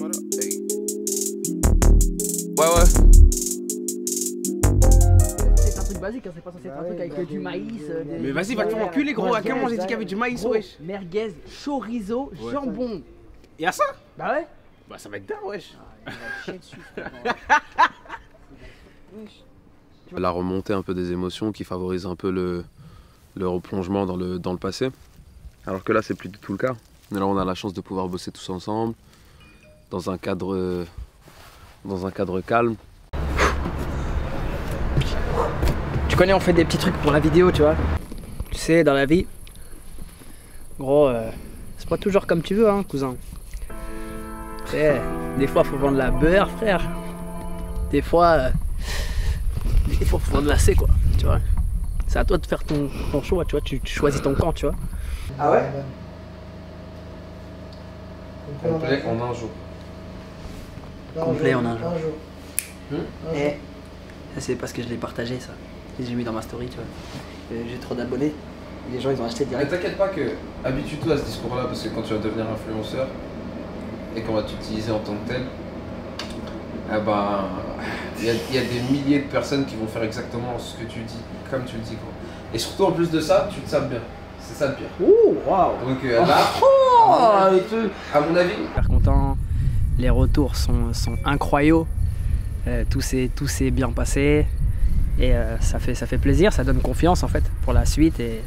Ouais, ouais. C'est un truc basique, hein, c'est pas censé être un truc avec du maïs. Mais vas-y, va te faire enculer, gros. À quel moment j'ai dit qu'il y avait du maïs, wesh? Merguez, chorizo, jambon. Y'a ça? Bah ouais. Bah ça va être dingue, wesh. La remontée un peu des émotions qui favorise un peu le replongement dans le passé. Alors que là, c'est plus du tout le cas. Mais là, on a la chance de pouvoir bosser tous ensemble, dans un cadre calme. Tu connais, on fait des petits trucs pour la vidéo, tu vois. Tu sais, dans la vie, gros, c'est pas toujours comme tu veux, hein, cousin. Tu sais, des fois, faut vendre la beurre, frère. Des fois, faut vendre la C, quoi, tu vois. C'est à toi de faire ton choix, tu vois. Tu choisis ton camp, tu vois. Ah ouais? Complet en un jour. Complet en un jour. Et ça, c'est parce que je l'ai partagé, ça. J'ai mis dans ma story, tu vois. J'ai trop d'abonnés. Les gens, ils ont acheté direct. Mais t'inquiète pas que habitue-toi à ce discours-là, parce que quand tu vas devenir influenceur et qu'on va t'utiliser en tant que tel, eh ben, il y a des milliers de personnes qui vont faire exactement ce que tu dis, comme tu le dis, quoi. Et surtout en plus de ça, tu te sapes bien. C'est ça le pire. Ouh, waouh! Donc là, à mon avis, Super content. Les retours sont incroyables. Tout s'est bien passé. Et ça fait plaisir, ça donne confiance en fait pour la suite. Et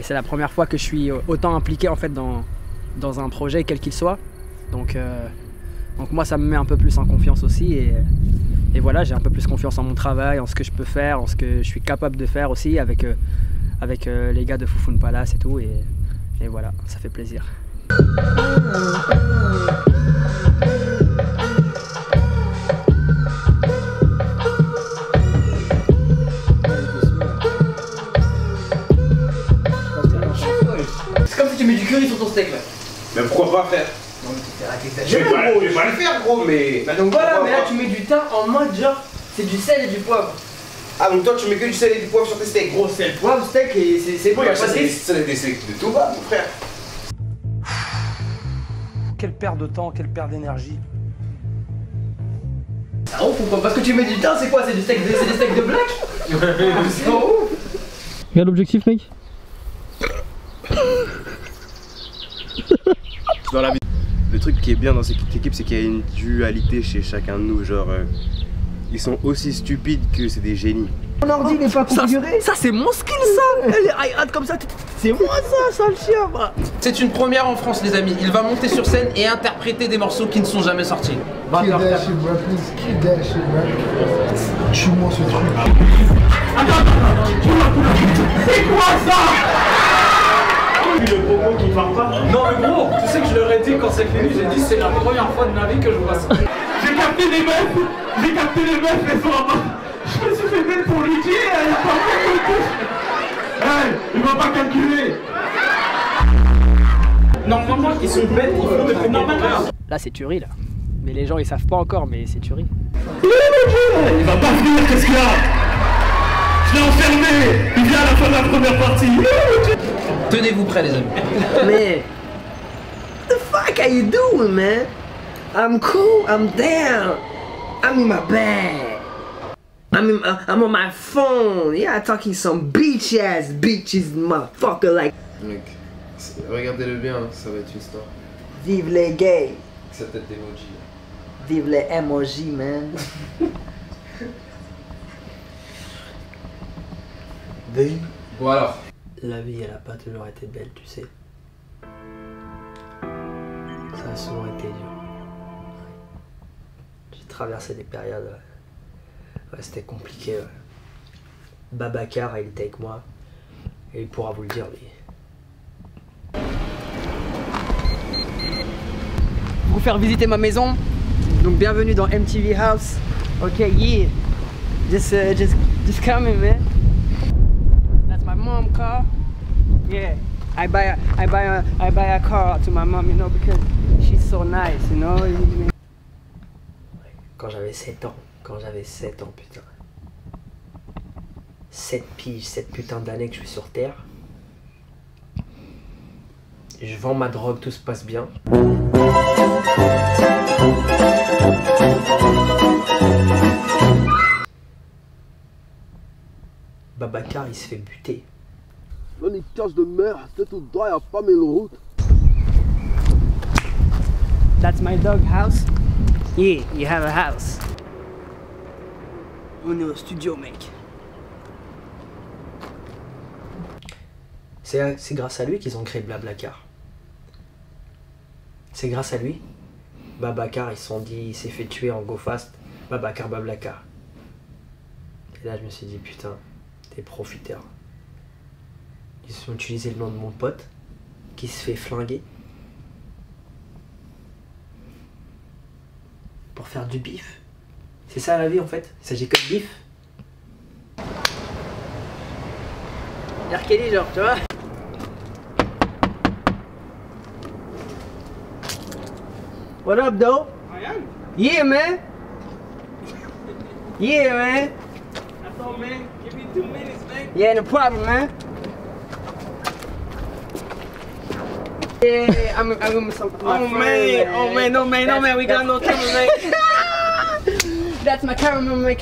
c'est la première fois que je suis autant impliqué en fait dans un projet quel qu'il soit. Donc moi ça me met un peu plus en confiance aussi. Et voilà, j'ai un peu plus confiance en mon travail, en ce que je peux faire, en ce que je suis capable de faire aussi avec les gars de Foufoune Palace et tout. Et voilà, ça fait plaisir. C'est comme si tu mets du curry sur ton steak là. Mais pourquoi pas faire? Non mais c'est Je vais pas le faire, gros, mais. Bah donc voilà, mais là tu mets du thym en mode genre, c'est du sel et du poivre. Ah, donc toi tu mets que du sel et du poivre sur tes steaks? Gros sel, poivre, steak et c'est bon, y'a pas de risque. Ça, c'est des steaks de tout bas, mon frère. Quelle perte de temps, quelle perte d'énergie. Ça ouf ou pas? Parce que tu mets du thym, c'est quoi? C'est des steaks de black? C'est en ouf. Regarde l'objectif, mec. Dans la vie. Le truc qui est bien dans cette équipe, c'est qu'il y a une dualité chez chacun de nous. Genre, ils sont aussi stupides que c'est des génies. Mon ordi n'est pas configuré. Ça c'est mon skill ça. Elle est hi-hat comme ça. C'est moi ça le chien. Bah. C'est une première en France, les amis. Il va monter sur scène et interpréter des morceaux qui ne sont jamais sortis. Kill that shit, bro, please. Kill that shit, bro. Tue-moi ce truc. C'est quoi ça? Le pogo qui part pas. Non mais gros, tu sais que je leur ai dit quand c'est fini, j'ai dit c'est la première fois de ma vie que je vois ça. J'ai capté les meufs, elles sont là-bas. Je me suis fait bête pour lui dire, elle a pas fait. Il va pas calculer. Normalement ils sont bêtes, ils font des trucs normalement. Là c'est tuerie là. Mais les gens ils savent pas encore, mais c'est tuerie. Il va pas venir, qu'est-ce qu'il y a? Je l'ai enfermé. Il vient à la fin de la première partie. Tenez-vous prêts, les amis. Mais what the fuck are you doing, man? I'm cool, I'm down. I'm in my bag. I'm on my phone. Yeah, talking some beach ass bitches, motherfucker like. mec, regardez-le bien, ça va être une histoire. Vive les gays. Sa tête d'emoji. Vive les emojis, man. Bon alors. La vie, elle a pas toujours été belle, tu sais. Ça a souvent été dur. J'ai traversé des périodes. Ouais, c'était compliqué. Ouais. Babacar, il était avec moi. Et il pourra vous le dire, lui. Vous faire visiter ma maison. Donc bienvenue dans MTV House. Ok, yeah. Just come in, man. That's my mom's car. Yeah. I buy a car to my mom, you know, because she's so nice, you know. Quand j'avais 7 ans, putain. 7 piges, 7 putains d'années que je suis sur Terre. Je vends ma drogue, tout se passe bien. Babacar il se fait buter. Donne une cage de mer, c'est tout droit, y'a pas mille routes. That's my dog house. Yeah, you have a house. On est au studio, mec. C'est grâce à lui qu'ils ont créé Blablacar. C'est grâce à lui. Babacar, ils se sont dit, il s'est fait tuer en go fast. Babacar, Blablacar. Et là, je me suis dit, putain, des profiteurs. Ils ont utilisé le nom de mon pote, qui se fait flinguer. Pour faire du bif. C'est ça la vie en fait. Il s'agit que de bif. R. Kelly genre, tu vois. What up, though? Yeah, man. Yeah, man. That's all, man. Give me 2 minutes, man. Yeah, no problem, man. Yeah, I'm some. Oh man, no man, we got no camera, man. That's my cameraman,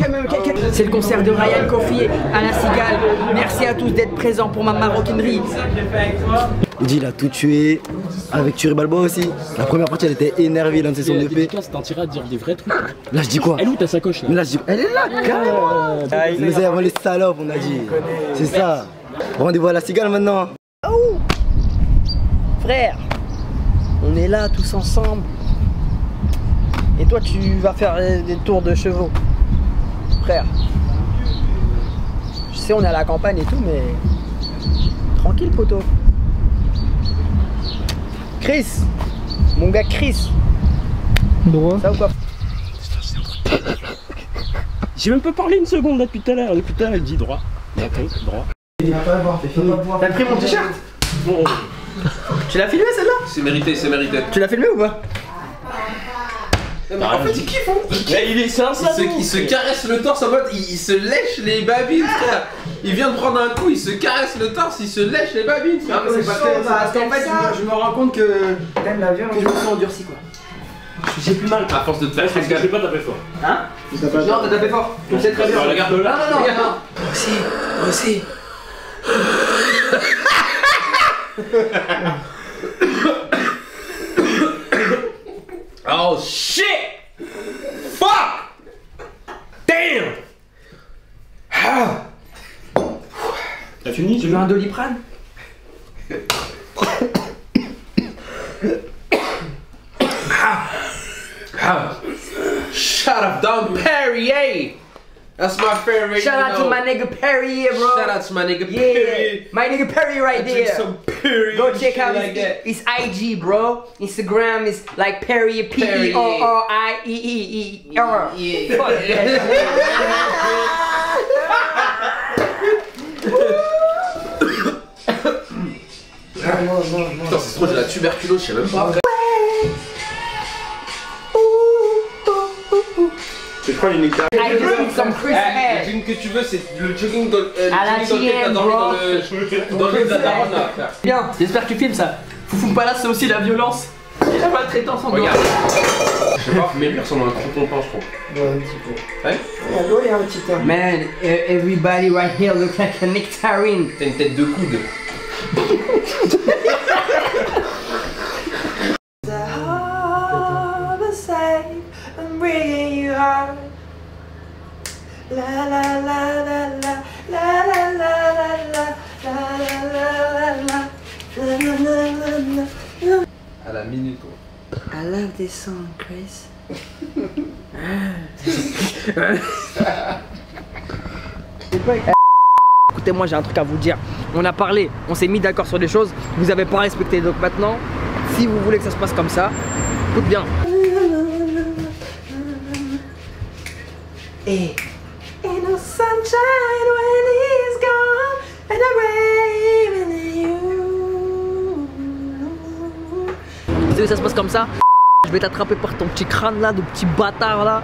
C'est le concert de Ryan Kofi à la Cigale. Merci à tous d'être présents pour ma maroquinerie. Il a tout tué, avec Thierry Balboa aussi. La première partie, elle était énervée, là, c'est son épée. T'as intérêt à dire des vrais trucs. Là, je dis quoi? Elle est où ta sacoche là? Mais là, je dis, elle est là, carrément. Ils nous avons les salopes, on a dit. C'est ça. Rendez-vous à la Cigale maintenant. Oh frère, on est là tous ensemble. Et toi, tu vas faire des tours de chevaux. Frère. Je sais, on est à la campagne et tout, mais... Tranquille, poteau. Chris. Mon gars Chris. Droit. Ça ou quoi? J'ai même pas parlé une seconde là depuis tout à l'heure. Depuis tout à l'heure, elle dit droit. Droit. T'as pris mon t-shirt? Tu l'as filmé celle-là? C'est mérité, c'est mérité. Tu l'as filmé ou pas? Mais en fait, ils kiffent, hein. C'est un salaud. Il se caresse le torse en mode, il se lèche les babines, frère. Il vient de prendre un coup, il se caresse le torse, il se lèche les babines. Non, mais c'est pas tellement ça. Parce qu'en fait, je me rends compte que t'aimes la viande, que je me sens endurci quoi. J'ai plus mal. À force de te faire Je vais pas taper fort. Hein? Non, t'as tapé fort. Je sais très bien. Regarde là. Non. Aussi. Oh shit! Fuck! Damn! T'as fini? Tu veux un Doliprane? Shut up, Dom Perrier! That's my favorite. Shout out to my nigga Perrier, bro. Shout out to my nigga Perrier. Yeah, my nigga Perrier right there. Some Perrier. Go check out like his IG, bro. Instagram is like Perrier, P-E-R-R-I-E-E-E-R. Yeah. Fuck yeah. Putain, c'est trop, j'ai la tuberculose, je sais même pas. Je prends une nectar. I drink some Chris Le hair. jogging que tu veux, c'est le jogging À la chienne, bro. dans le de la daronne là, frère. Bien, j'espère que tu filmes ça. Foufou Palace, c'est aussi la violence. Et la maltraitance en dehors. Regarde. Je sais pas, mais lui ressemble à un crouton pain, je trouve. Ouais, un petit peu. Ouais. Il y a un petit peu. Man, everybody right here look like a nectarine. T'as une tête de coude. À la minute, quoi. I love this song, Chris. Écoutez, moi j'ai un truc à vous dire. On a parlé, on s'est mis d'accord sur des choses, vous avez pas respecté. Donc maintenant, si vous voulez que ça se passe comme ça, écoute bien. Et ain't no sunshine when he's gone and the rain in you. Vous savez, ça se passe comme ça. Je vais t'attraper par ton petit crâne là, de petit bâtard là,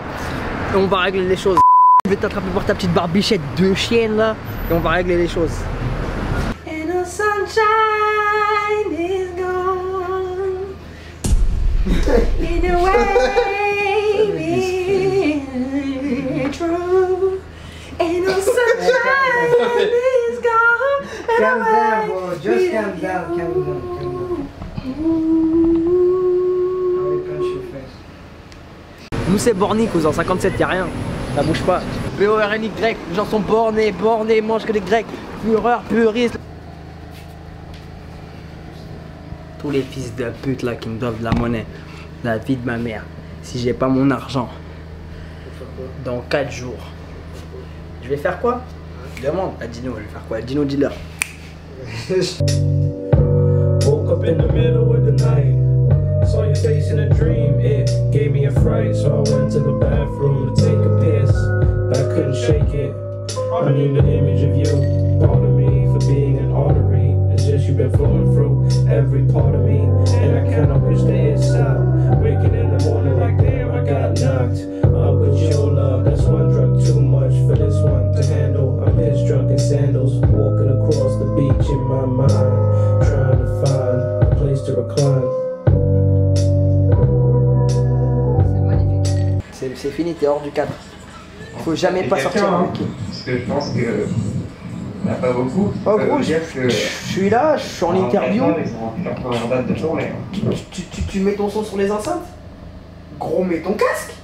et on va régler les choses. Je vais t'attraper par ta petite barbichette de chienne là, et on va régler les choses. And the sunshine is gone. In the way be true. And the sunshine is down, calm down, calm down. I will punch your face. Nous c'est borné, cousin, 57, y'a rien. Ça bouge pas. B-O-R-N-Y, les gens sont bornés, bornés, mangent que des grecs. Fureur, puriste. Tous les fils de pute là qui me doivent de la monnaie. La vie de ma mère. Si j'ai pas mon argent, dans 4 jours, je vais faire quoi? Demande à Dino, je vais faire quoi? Dino, dis-leur. Woke up in the middle of the night. Saw your face in a dream. It gave me a fright, so I went to the bathroom to take a piss. But I couldn't shake it. I need the image of you. Part of me for being an artery. It's just you've been flowing through every part of me. And I kinda wish that it stopped. Waking in the morning like damn, I got knocked up with your love. That's one drug too much for this one to handle. I'm his drunk in sandals, walking across the beach in my mind, trying to find a place to recline. C'est fini, t'es hors du cadre. Faut jamais pas sortir du quai. Parce que je pense que on n'a pas beaucoup. Oh gros, je suis là, je suis en interview. Tu mets ton son sur les enceintes? Gros, mets ton casque.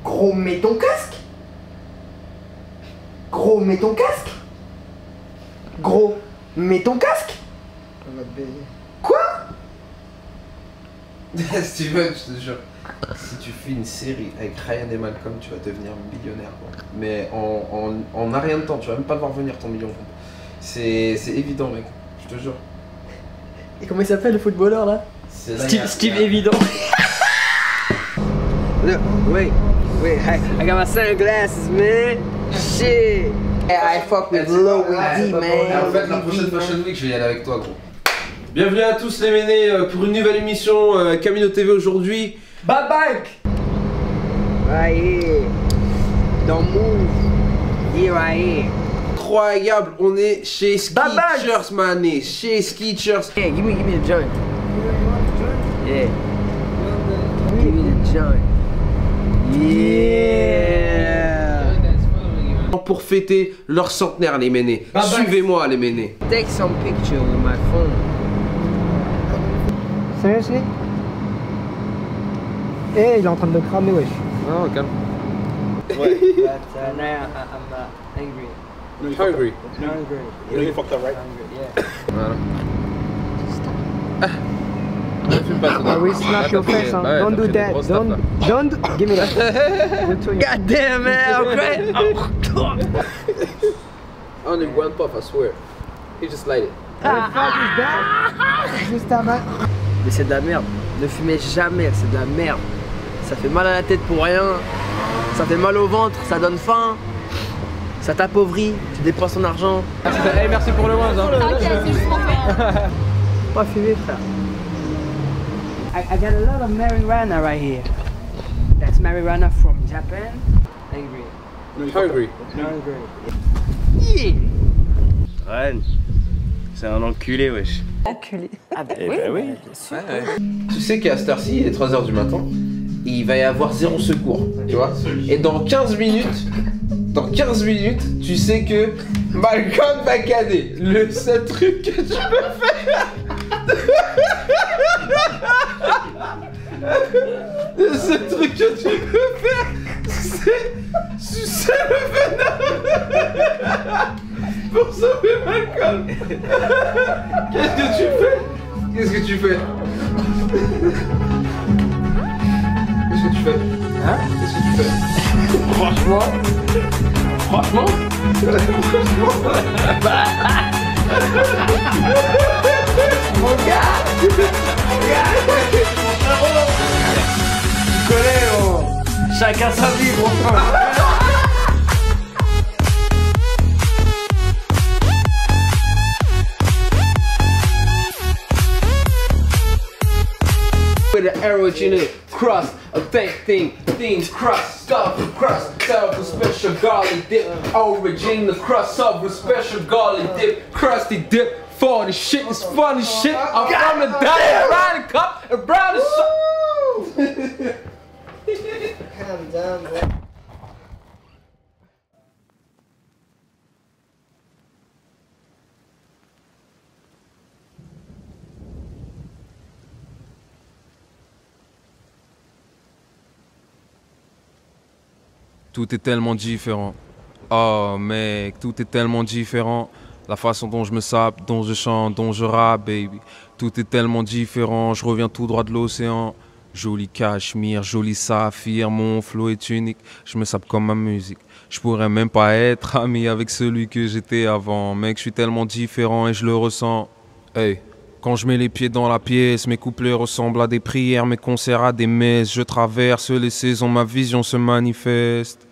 Gros, mets ton casque. Gros, mets ton casque. Gros, mets ton casque. On va te baigner. Quoi? Steven, je te jure, si tu fais une série avec Ryan et Malcolm, tu vas devenir millionnaire, quoi. Mais en un rien de temps, tu vas même pas voir venir ton million. C'est évident, mec, je te jure. Et comment il s'appelle le footballeur là? Steve Évident. Look, wait, I got my sunglasses, man. Shit. I fuck with Lil Weezy, man. En fait, la prochaine Fashion Week, je vais y aller avec toi, gros. Bienvenue à tous les ménés pour une nouvelle émission Camino TV aujourd'hui. Bye bye. Right here. Don't move. Here I am. Incroyable, on est chez Skechers, mané, chez Skechers. Hey, give me the joint. Yeah. Give me the joint. Yeah. Pour fêter leur centenaire, les ménés. Suivez-moi, les ménés. Take some picture with my phone. Seriously? Eh, il est en train de me cramer, wesh. Non, calme. Ouais. But now I'm angry. Hungry. Hungry. You really fucked up, right? Hungry, yeah. Voilà. Ne fume pas, I will slap your face, hein. Ouais, Don't do that. Don't give me that. God damn, man, I'm crazy. Only one puff, I swear. He just light it. Juste à main. Mais c'est de la merde. Ne fumez jamais, c'est de la merde. Ça fait mal à la tête pour rien. Ça fait mal au ventre, ça donne faim. Ça t'appauvrit, tu dépenses ton argent. Hey, merci pour le moins. T'inquiète, c'est juste pour toi. Pas fumer, frère. I got a lot of marijuana right here. That's marijuana from Japan. Angry. Hungry. Hungry. Yeah. Ryan, c'est un enculé, wesh. Enculé. Ah bah Eh oui. ben oui. Tu sais qu'à cette heure-ci, il est 3h du matin, et il va y avoir 0 secours, tu vois. Et dans 15 minutes, tu sais que Malcolm va cader. Le seul truc que tu peux faire, le seul truc que tu peux faire, c'est sucer le venin pour sauver Malcolm. Qu'est-ce que tu fais? Qu'est-ce que tu fais? Qu'est-ce que tu fais? Hein? Qu'est-ce que tu fais? Franchement? Mon gars! Tu connais, oh. Chacun sa vie, mon frère. With an original crust, a thing, crust, stuff with special garlic dip, original crust, stuff with special garlic dip, crusty dip, for the shit is funny shit. I'm from the diet, Ryder Cup, and brown is Calm down, bro. Tout est tellement différent. Oh mec, tout est tellement différent. La façon dont je me sape, dont je chante, dont je rappe, baby. Tout est tellement différent, je reviens tout droit de l'océan. Joli cachemire, joli saphir, mon flow est unique. Je me sape comme ma musique. Je pourrais même pas être ami avec celui que j'étais avant. Mec, je suis tellement différent et je le ressens. Hey. Quand je mets les pieds dans la pièce, mes couplets ressemblent à des prières, mes concerts à des messes. Je traverse les saisons, ma vision se manifeste.